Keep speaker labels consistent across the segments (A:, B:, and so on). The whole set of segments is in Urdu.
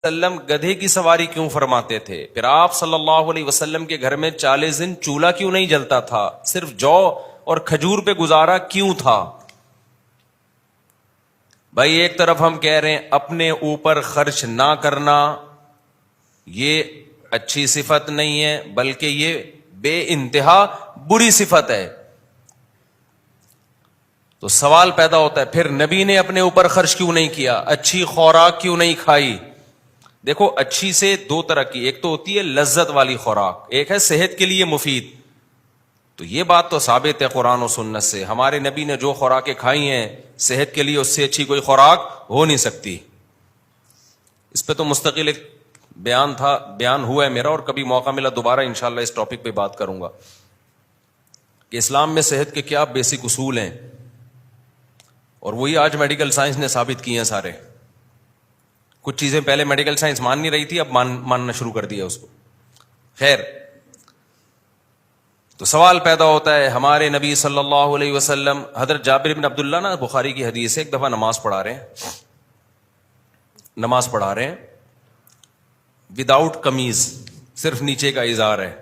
A: وسلم گدھے کی سواری کیوں فرماتے تھے؟ پھر آپ صلی اللہ علیہ وسلم کے گھر میں 40 دن چولہا کیوں نہیں جلتا تھا؟ صرف جو اور کھجور پہ گزارا کیوں تھا؟ بھائی ایک طرف ہم کہہ رہے ہیں اپنے اوپر خرچ نہ کرنا یہ اچھی صفت نہیں ہے، بلکہ یہ بے انتہا بری صفت ہے. تو سوال پیدا ہوتا ہے پھر نبی نے اپنے اوپر خرچ کیوں نہیں کیا؟ اچھی خوراک کیوں نہیں کھائی؟ دیکھو اچھی سے دو طرح کی، ایک تو ہوتی ہے لذت والی خوراک، ایک ہے صحت کے لیے مفید. تو یہ بات تو ثابت ہے قرآن و سنت سے، ہمارے نبی نے جو خوراکیں کھائی ہیں صحت کے لیے اس سے اچھی کوئی خوراک ہو نہیں سکتی. اس پہ تو مستقل ایک بیان ہوا ہے میرا، اور کبھی موقع ملا دوبارہ انشاءاللہ اس ٹاپک پہ بات کروں گا کہ اسلام میں صحت کے کیا بیسک اصول ہیں، اور وہی آج میڈیکل سائنس نے ثابت کی ہیں سارے. کچھ چیزیں پہلے میڈیکل سائنس مان نہیں رہی تھی، اب ماننا شروع کر دیا اس کو. خیر، تو سوال پیدا ہوتا ہے ہمارے نبی صلی اللہ علیہ وسلم، حضرت جابر بن عبداللہ نا بخاری کی حدیث ہے، ایک دفعہ نماز پڑھا رہے ہیں وداؤٹ قمیض، صرف نیچے کا ازار ہے.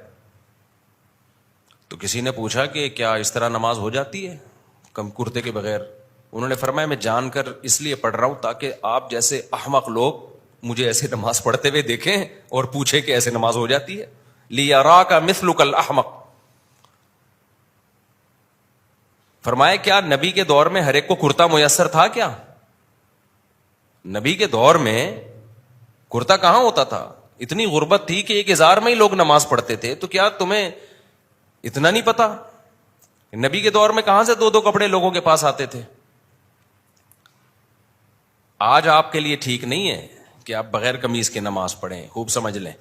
A: تو کسی نے پوچھا کہ کیا اس طرح نماز ہو جاتی ہے کم کرتے کے بغیر؟ انہوں نے فرمایا میں جان کر اس لیے پڑھ رہا ہوں تاکہ آپ جیسے احمق لوگ مجھے ایسے نماز پڑھتے ہوئے دیکھیں اور پوچھیں کہ ایسے نماز ہو جاتی ہے. لِيَرَاكَ مِثْلُكَ الْأَحْمَقُ. فرمایا کیا نبی کے دور میں ہر ایک کو کرتا میسر تھا؟ کیا نبی کے دور میں کرتا کہاں ہوتا تھا؟ اتنی غربت تھی کہ ایک ہزار میں ہی لوگ نماز پڑھتے تھے. تو کیا تمہیں اتنا نہیں پتا نبی کے دور میں کہاں سے دو کپڑے لوگوں کے پاس آتے تھے؟ آج آپ کے لیے ٹھیک نہیں ہے کہ آپ بغیر قمیض کے نماز پڑھیں. خوب سمجھ لیں،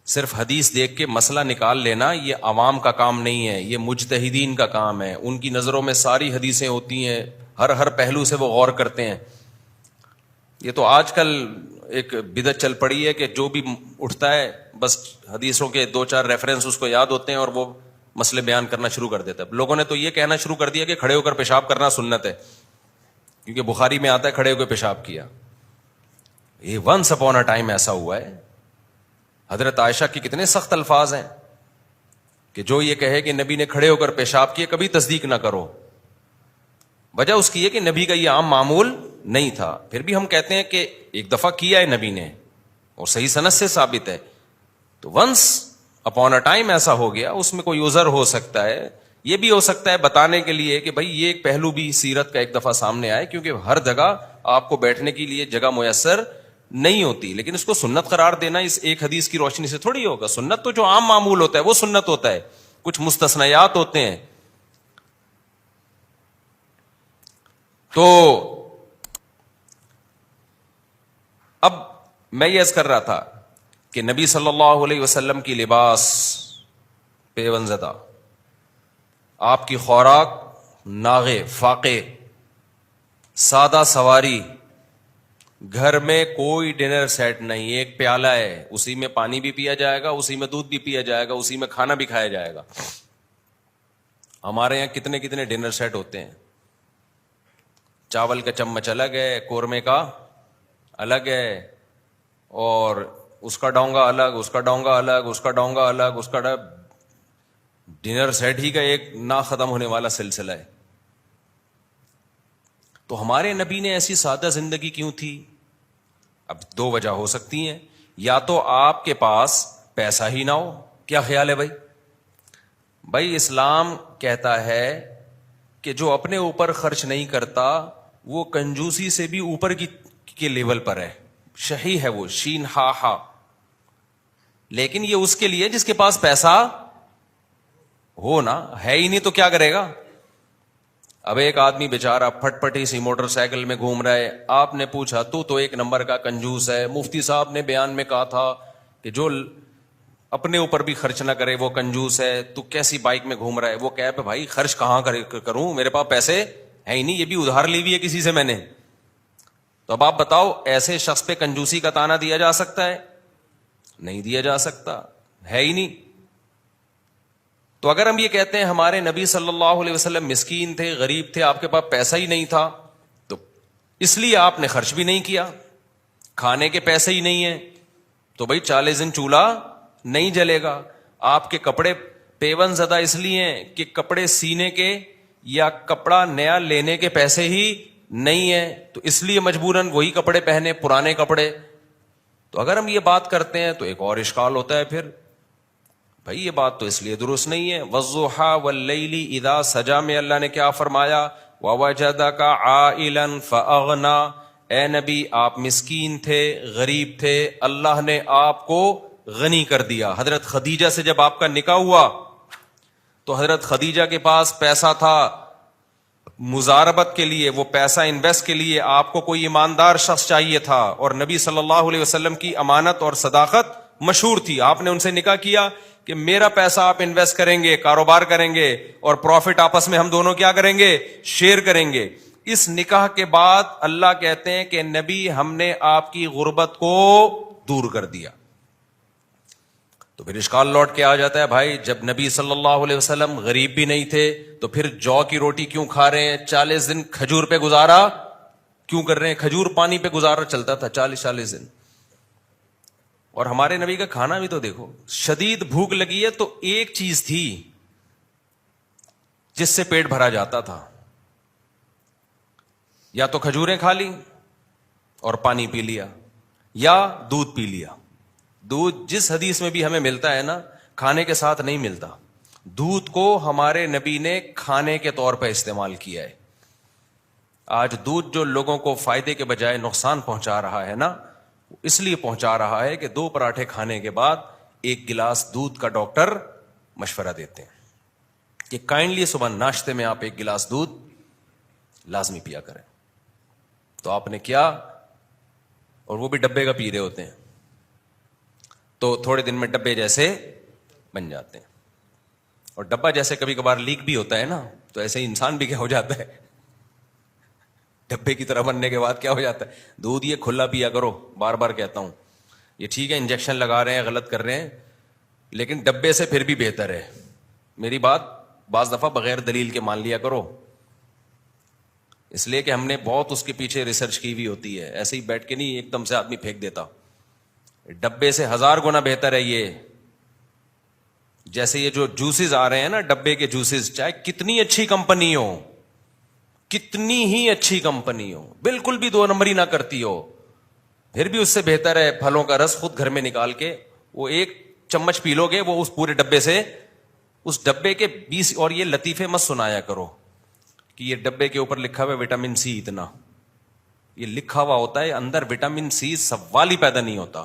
A: صرف حدیث دیکھ کے مسئلہ نکال لینا یہ عوام کا کام نہیں ہے، یہ مجتہدین کا کام ہے. ان کی نظروں میں ساری حدیثیں ہوتی ہیں، ہر پہلو سے وہ غور کرتے ہیں. یہ تو آج کل ایک بدعت چل پڑی ہے کہ جو بھی اٹھتا ہے بس حدیثوں کے 2-4 ریفرنس اس کو یاد ہوتے ہیں اور وہ مسئلے بیان کرنا شروع کر دیتا ہے. لوگوں نے تو یہ کہنا شروع کر دیا کہ کھڑے ہو کر پیشاب کرنا سنت ہے، کیونکہ بخاری میں آتا ہے کھڑے ہو کے پیشاب کیا. یہ ونس اپون اے ٹائم ایسا ہوا ہے. حضرت عائشہ کی کتنے سخت الفاظ ہیں کہ جو یہ کہے کہ نبی نے کھڑے ہو کر پیشاب کیا کبھی تصدیق نہ کرو. وجہ اس کی ہے کہ نبی کا یہ عام معمول نہیں تھا. پھر بھی ہم کہتے ہیں کہ ایک دفعہ کیا ہے نبی نے اور صحیح سند سے ثابت ہے، تو ونس اپون اے ٹائم ایسا ہو گیا. اس میں کوئی عذر ہو سکتا ہے، یہ بھی ہو سکتا ہے بتانے کے لیے کہ بھائی یہ ایک پہلو بھی سیرت کا ایک دفعہ سامنے آئے، کیونکہ ہر جگہ آپ کو بیٹھنے کے لیے جگہ میسر نہیں ہوتی. لیکن اس کو سنت قرار دینا اس ایک حدیث کی روشنی سے تھوڑی ہوگا. سنت تو جو عام معمول ہوتا ہے وہ سنت ہوتا ہے، کچھ مستثنیات ہوتے ہیں. تو اب میں یہ عرض کر رہا تھا کہ نبی صلی اللہ علیہ وسلم کی لباس پیون زدہ، آپ کی خوراک ناغے فاقے، سادہ سواری، گھر میں کوئی ڈنر سیٹ نہیں، ایک پیالہ ہے اسی میں پانی بھی پیا جائے گا، اسی میں دودھ بھی پیا جائے گا، اسی میں کھانا بھی کھایا جائے گا. ہمارے یہاں کتنے کتنے ڈنر سیٹ ہوتے ہیں. چاول کا چمچ الگ ہے، قورمے کا الگ ہے، اور اس کا ڈونگا الگ، اس کا ڈونگا الگ، اس کا ڈونگا الگ، اس کا ڈنر سیٹ ہی کا ایک نہ ختم ہونے والا سلسلہ ہے. تو ہمارے نبی نے ایسی سادہ زندگی کیوں تھی؟ اب دو وجہ ہو سکتی ہیں. یا تو آپ کے پاس پیسہ ہی نہ ہو. کیا خیال ہے بھائی اسلام کہتا ہے کہ جو اپنے اوپر خرچ نہیں کرتا وہ کنجوسی سے بھی اوپر کی لیول پر ہے. شہی ہے وہ، شین ہا. لیکن یہ اس کے لیے جس کے پاس پیسہ ہو نا، ہے ہی نہیں تو کیا کرے گا؟ اب ایک آدمی بیچارہ پھٹ پٹی سی موٹر سائیکل میں گھوم رہا ہے، آپ نے پوچھا تو ایک نمبر کا کنجوس ہے. مفتی صاحب نے بیان میں کہا تھا کہ جو اپنے اوپر بھی خرچ نہ کرے وہ کنجوس ہے. تو کیسی بائک میں گھوم رہا ہے؟ وہ کہے بھائی خرچ کہاں کروں، میرے پاس پیسے ہے ہی نہیں، یہ بھی ادھار لی ہوئی ہے کسی سے میں نے. تو اب آپ بتاؤ ایسے شخص پہ کنجوسی کا تانا دیا جا سکتا ہے؟ نہیں دیا جا سکتا، ہے ہی نہیں. تو اگر ہم یہ کہتے ہیں ہمارے نبی صلی اللہ علیہ وسلم مسکین تھے، غریب تھے، آپ کے پاس پیسہ ہی نہیں تھا، تو اس لیے آپ نے خرچ بھی نہیں کیا. کھانے کے پیسے ہی نہیں ہیں تو بھائی 40 دن چولہا نہیں جلے گا. آپ کے کپڑے پیون زدہ اس لیے ہیں کہ کپڑے سینے کے یا کپڑا نیا لینے کے پیسے ہی نہیں ہیں, تو اس لیے مجبوراً وہی کپڑے پہنے, پرانے کپڑے. تو اگر ہم یہ بات کرتے ہیں تو ایک اور اشکال ہوتا ہے پھر, بھائی یہ بات تو اس لیے درست نہیں ہے. وَالضُّحَىٰ وَاللَّيْلِ اِذَا سَجَا میں اللہ نے کیا فرمایا, وَوَجَدَكَ عَائِلًا فَأَغْنَىٰ, اے نبی آپ مسکین تھے, غریب تھے, اللہ نے آپ کو غنی کر دیا. حضرت خدیجہ سے جب آپ کا نکاح ہوا تو حضرت خدیجہ کے پاس پیسہ تھا مزاربت کے لیے, وہ پیسہ انویسٹ کے لیے آپ کو کوئی ایماندار شخص چاہیے تھا, اور نبی صلی اللہ علیہ وسلم کی امانت اور صداقت مشہور تھی. آپ نے ان سے نکاح کیا کہ میرا پیسہ آپ انویسٹ کریں گے, کاروبار کریں گے, اور پروفٹ آپس میں ہم دونوں کیا کریں گے, شیئر کریں گے. اس نکاح کے بعد اللہ کہتے ہیں کہ نبی ہم نے آپ کی غربت کو دور کر دیا. تو پھر اشکال لوٹ کے آ جاتا ہے, بھائی جب نبی صلی اللہ علیہ وسلم غریب بھی نہیں تھے تو پھر جو کی روٹی کیوں کھا رہے ہیں, 40 دن کھجور پہ گزارا کیوں کر رہے ہیں, کھجور پانی پہ گزارا چلتا تھا 40 دن. اور ہمارے نبی کا کھانا بھی تو دیکھو, شدید بھوک لگی ہے تو ایک چیز تھی جس سے پیٹ بھرا جاتا تھا, یا تو کھجوریں کھا لی اور پانی پی لیا, یا دودھ پی لیا. دودھ جس حدیث میں بھی ہمیں ملتا ہے نا, کھانے کے ساتھ نہیں ملتا. دودھ کو ہمارے نبی نے کھانے کے طور پہ استعمال کیا ہے. آج دودھ جو لوگوں کو فائدے کے بجائے نقصان پہنچا رہا ہے نا, اس لیے پہنچا رہا ہے کہ 2 پراٹھے کھانے کے بعد 1 گلاس دودھ کا ڈاکٹر مشورہ دیتے ہیں کہ کائنڈلی صبح ناشتے میں آپ 1 گلاس دودھ لازمی پیا کریں. تو آپ نے کیا, اور وہ بھی ڈبے کا پی رہے ہوتے ہیں, تو تھوڑے دن میں ڈبے جیسے بن جاتے ہیں. اور ڈبہ جیسے کبھی کبھار لیک بھی ہوتا ہے نا, تو ایسے ہی انسان بھی کیا ہو جاتا ہے, ڈبے کی طرح بننے کے بعد کیا ہو جاتا ہے. دودھ یہ کھلا پیا کرو, بار بار کہتا ہوں. یہ ٹھیک ہے انجیکشن لگا رہے ہیں, غلط کر رہے ہیں, لیکن ڈبے سے پھر بھی بہتر ہے. میری بات بعض دفعہ بغیر دلیل کے مان لیا کرو, اس لیے کہ ہم نے بہت اس کے پیچھے ریسرچ کی ہوئی ہوتی ہے. ایسے ہی بیٹھ کے نہیں ایک دم سے آدمی پھینک دیتا. ڈبے سے 1000 گنا بہتر ہے یہ. جیسے یہ جو جوسز آ رہے ہیں نا, ڈبے کے جوسز, چاہے کتنی اچھی کمپنی ہو, کتنی ہی اچھی کمپنی ہو, بالکل بھی 2 نمبری نہ کرتی ہو, پھر بھی اس سے بہتر ہے پھلوں کا رس خود گھر میں نکال کے وہ 1 چمچ پی لو گے, وہ اس پورے ڈبے سے, اس ڈبے کے 20. اور یہ لطیفے مت سنایا کرو کہ یہ ڈبے کے اوپر لکھا ہوا ہے وٹامن سی اتنا. یہ لکھا ہوا ہوتا ہے, اندر وٹامن سی سوال ہی پیدا نہیں ہوتا.